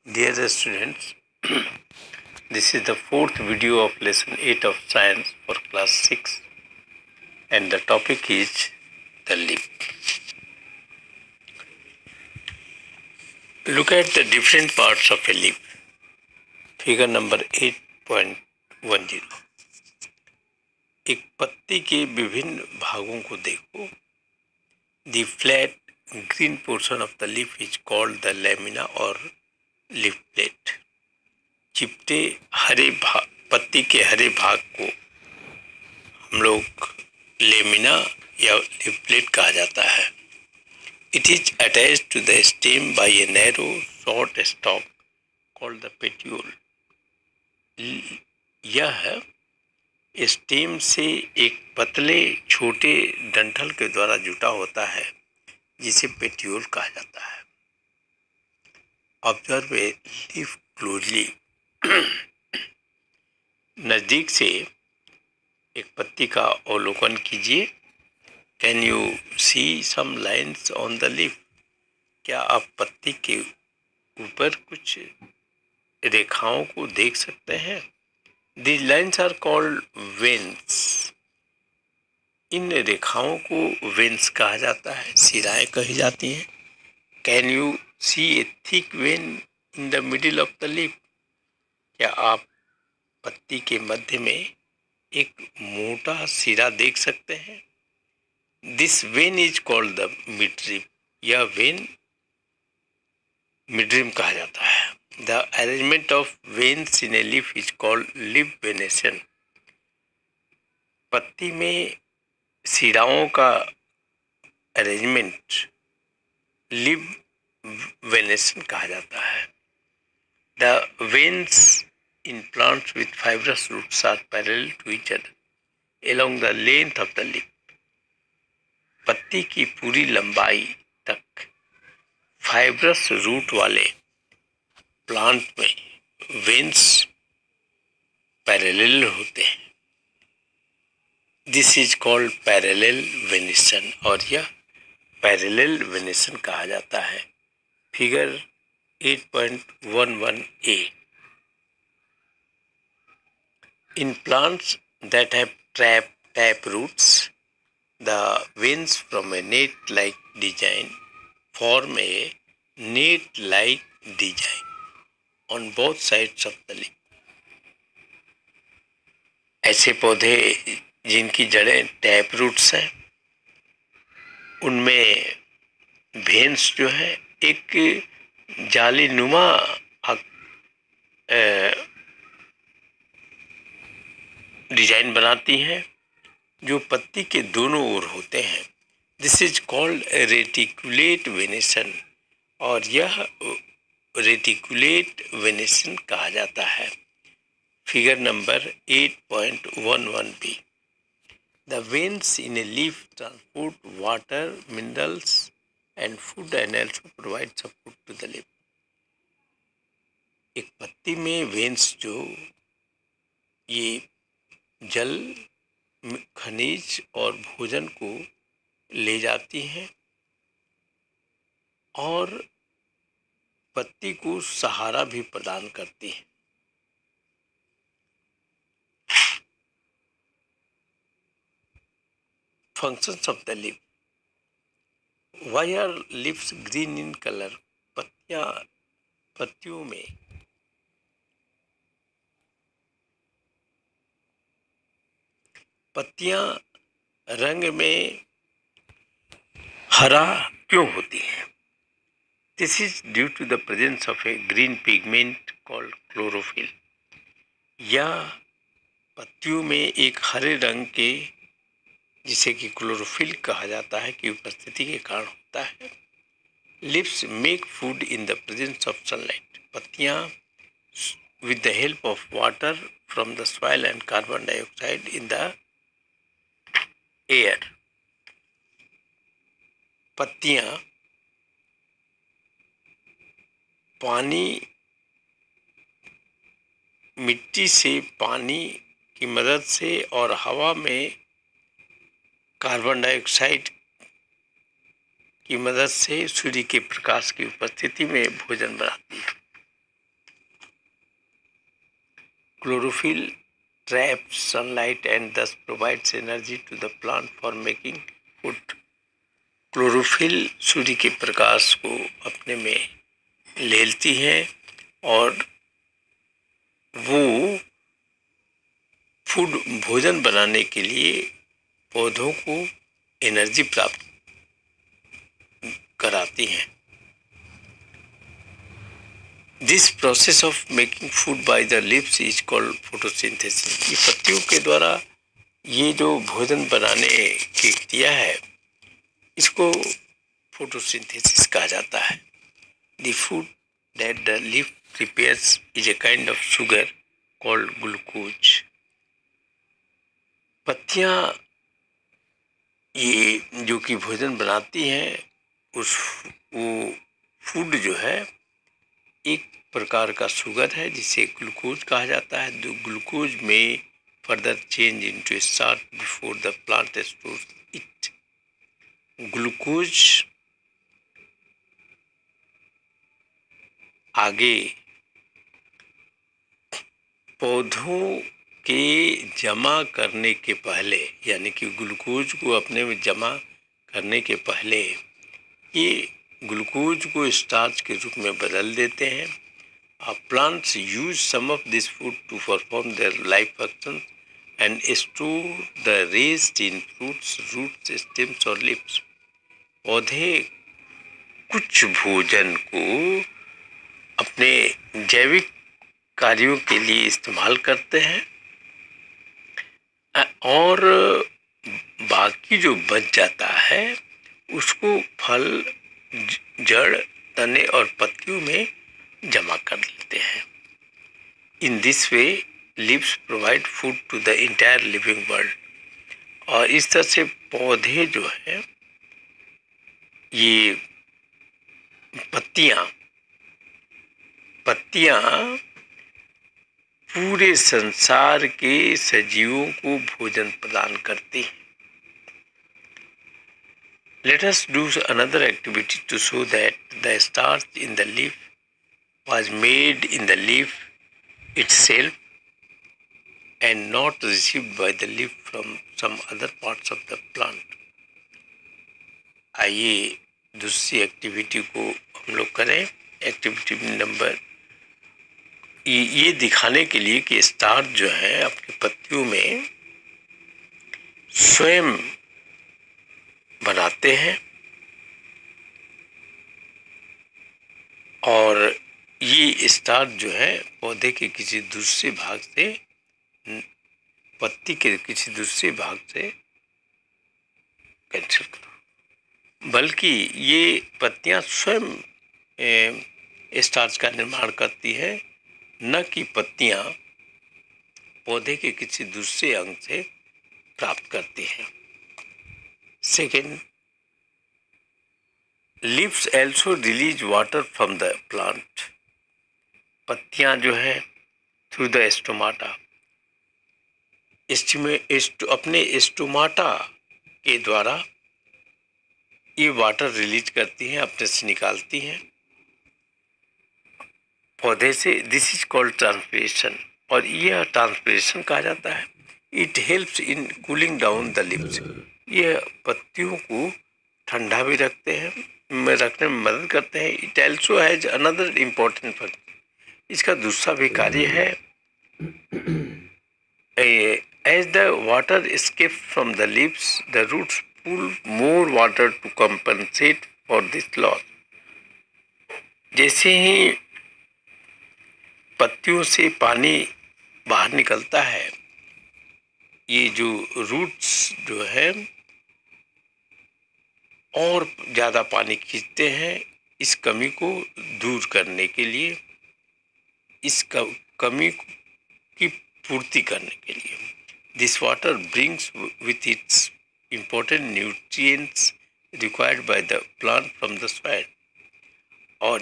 Dear students, this is the fourth video of lesson 8 of science for class 6 and the topic is the lip. Look at the different parts of a lip. Figure number 8.10. एक पत्ती के विभिन्न भागों को देखो. The flat green portion of the leaf is called the lamina or leaf plate. चिपटे हरे पत्ती के हरे भाग को हम लोग लेमिना या लीफ प्लेट कहा जाता है. It is attached to the stem by a narrow short stalk called the petiole. यह स्टेम से एक पतले छोटे डंठल के द्वारा जुटा होता है जिसे पेट्यूल कहा जाता है. Observe a leaf closely. नजदीक से एक पत्ती का अवलोकन कीजिए. Can you see some lines on the leaf. क्या आप पत्ती के ऊपर कुछ रेखाओं को देख सकते हैं. These lines are called veins. इन रेखाओं को वेन्स कहा जाता है, सिराएं कही जाती हैं. Can you see a thick vein in the middle of the leaf. क्या आप पत्ती के मध्य में एक मोटा सिरा देख सकते हैं. This vein is called the midrib. यह वेन मिडरिम कहा जाता है. The arrangement of veins in a leaf is called leaf venation. पत्ती में सिराओं का अरेंजमेंट लीफ वेनेशन कहा जाता है. The veins in plants with fibrous roots are parallel to each other along the length of the leaf. पत्ती की पूरी लंबाई तक फाइब्रस रूट वाले प्लांट में वेन्स पैरेलल होते हैं. This is called parallel venation और यह पैरेलल वेनेशन कहा जाता है. Figure 8.11a. In plants that have tap roots the veins from a net like design form a net like design on both sides of the leaf. ऐसे पौधे जिनकी जड़ें tap roots हैं उनमें वेन्स जो है एक जाली नुमा डिजाइन बनाती हैं जो पत्ती के दोनों ओर होते हैं. This is called reticulate venation और यह रेटिकुलेट वेनेशन कहा जाता है. Figure number 8.11b. The veins in a leaf transport water, minerals and food and also provide support to the leaf. एक पत्ती में वेन्स जो ये जल, खनिज और भोजन को ले जाती हैं और पत्ती को सहारा भी प्रदान करती है. Functions of the leaf. Why are leaves green in colour. पत्तियों में पत्तियां रंग में हरा क्यों होती हैं. This is due to the presence of a green pigment called chlorophyll. यह पत्तियों में एक हरे रंग के जिसे कि क्लोरोफिल कहा जाता है की उपस्थिति के कारण होता है. Leaves make food in the presence of sunlight. पत्तियां with the help of water from the soil and carbon dioxide in the air. पत्तियां पानी, मिट्टी से पानी की मदद से और हवा में कार्बन डाइऑक्साइड की मदद से सूर्य के प्रकाश की उपस्थिति में भोजन बनाती है. Chlorophyll traps sunlight and thus provides energy to the plant for making food. Chlorophyll सूर्य के प्रकाश को अपने में ले लेती है और वो फूड भोजन बनाने के लिए पौधों को एनर्जी प्राप्त कराती हैं। This process of making food by the leaves is called photosynthesis. ये पत्तियों के द्वारा ये जो भोजन बनाने की क्रिया है इसको फोटोसिंथेसिस कहा जाता है। The food that the leaf prepares is a kind of sugar called glucose. पत्तियां ये जो कि भोजन बनाती हैं वो फूड जो है एक प्रकार का शुगर है जिसे ग्लूकोज कहा जाता है। द ग्लूकोज में further change into starch before the plant stores it. Glucose आगे पौधों के जमा करने के पहले, यानी कि ग्लूकोज को अपने में जमा करने के पहले ये ग्लूकोज को स्टार्च के रूप में बदल देते हैं। Plants use some of this food to perform their life function and store the rest in fruits, roots, stems और लिप्स। पौधे कुछ भोजन को अपने जैविक कार्यों के लिए इस्तेमाल करते हैं और बाकी जो बच जाता है उसको फल, जड़, तने और पत्तियों में जमा कर लेते हैं। In this way leaves provide food to the entire living world. और इस तरह से पौधे जो है ये पत्तियां पूरे संसार के सजीवों को भोजन प्रदान करती हैं। Let us do another activity to show that the starch in the leaf was made in the leaf itself and not received by the leaf from some other parts of the plant. आइए दूसरी activity को हम लोग करें। Activity number ये दिखाने के लिए कि स्टार्च जो है अपनी पत्तियों में स्वयं बनाते हैं और ये स्टार्च जो है पौधे के किसी दूसरे भाग से, पत्ती के किसी दूसरे भाग से कैंसिल करो, बल्कि ये पत्तियां स्वयं स्टार्च का निर्माण करती है, न कि पत्तियां पौधे के किसी दूसरे अंग से प्राप्त करती हैं। Second, leaves also release water from the plant. पत्तियां जो है थ्रू द स्टोमाटा, अपने स्टोमाटा के द्वारा ये वाटर रिलीज करती हैं, अपने से निकालती हैं पौधे से। दिस इज कॉल्ड ट्रांसपिरेशन और यह ट्रांसपिरेशन कहा जाता है। It helps in cooling down the leaves. यह पत्तियों को ठंडा भी रखने में मदद करते हैं। It also has another important function. इसका दूसरा भी कार्य है। As the water escape from the leaves, the roots pull more water to compensate for this loss. जैसे ही पत्तियों से पानी बाहर निकलता है, ये जो रूट्स जो है और ज़्यादा पानी खींचते हैं इस कमी को दूर करने के लिए, इस कमी की पूर्ति करने के लिए। This water brings with its important nutrients required by the plant from the soil. और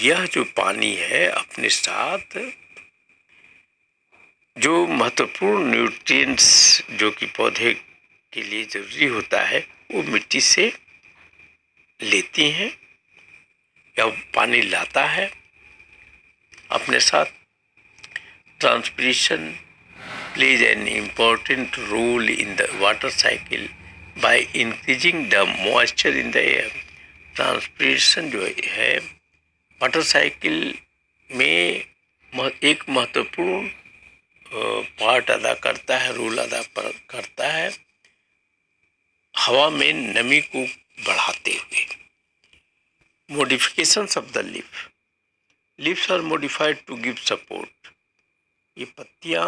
यह जो पानी है अपने साथ जो महत्वपूर्ण न्यूट्रिएंट्स जो कि पौधे के लिए जरूरी होता है वो मिट्टी से लेती हैं या पानी लाता है अपने साथ। transpiration plays an important role in the water cycle by increasing the moisture in the air. Transpiration जो है वाटर साइकिल में एक महत्वपूर्ण पार्ट अदा करता है, रोल अदा करता है हवा में नमी को बढ़ाते हुए। Modifications of the leaves are modified to give support. ये पत्तियां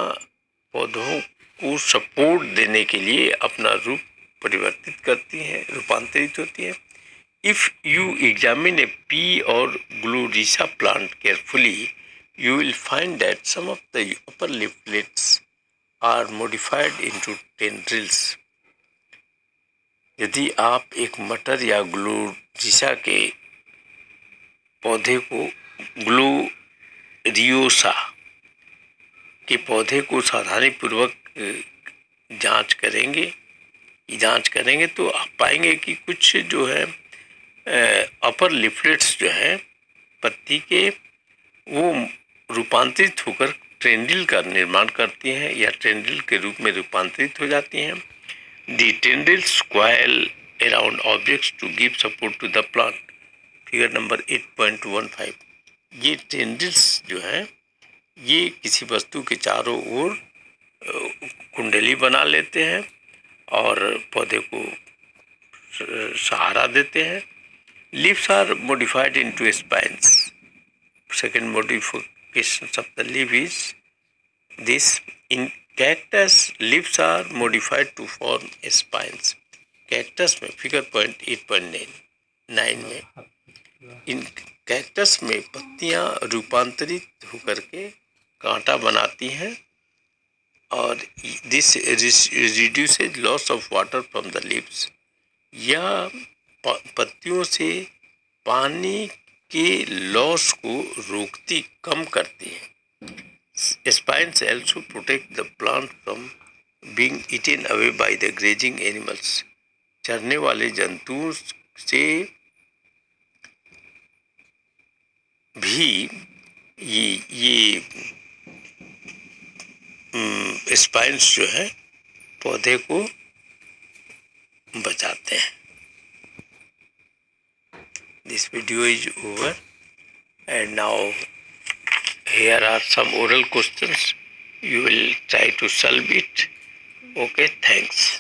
पौधों को सपोर्ट देने के लिए अपना रूप परिवर्तित करती हैं, रूपांतरित होती हैं। If you examine a pea or glorisa plant carefully, you will find that some of the upper leaflets are modified into tendrils. यदि आप एक मटर या ग्लोरिसा के पौधे को ग्लोरियोसा के पौधे को सावधानीपूर्वक जांच करेंगे तो आप पाएंगे कि कुछ जो है अपर लिफलेट्स जो हैं पत्ती के वो रूपांतरित होकर टेंड्रिल का निर्माण करती हैं या टेंड्रिल के रूप में रूपांतरित हो जाती हैं। The tendrils coil around objects to give support to the plant. Figure number 8.15। ये टेंड्रिल्स जो हैं ये किसी वस्तु के चारों ओर कुंडली बना लेते हैं और पौधे को सहारा देते हैं। Leaves are modified into spines. Second modification of the leaf is this. In cactus, leaves are modified to form spines. Cactus में फिगर पॉइंट 8.9 में इन कैक्टस में पत्तियां रूपांतरित होकर के कांटा बनाती हैं और this reduces loss of water from the leaves. यह पत्तियों से पानी के लॉस को रोकती, कम करती है। Spines also protect the plant from being eaten away by the grazing animals. चरने वाले जंतुओं से भी ये स्पाइन्स जो है पौधे को बचाते हैं। This video is over and now here are some oral questions. You will try to solve it. Okay, thanks.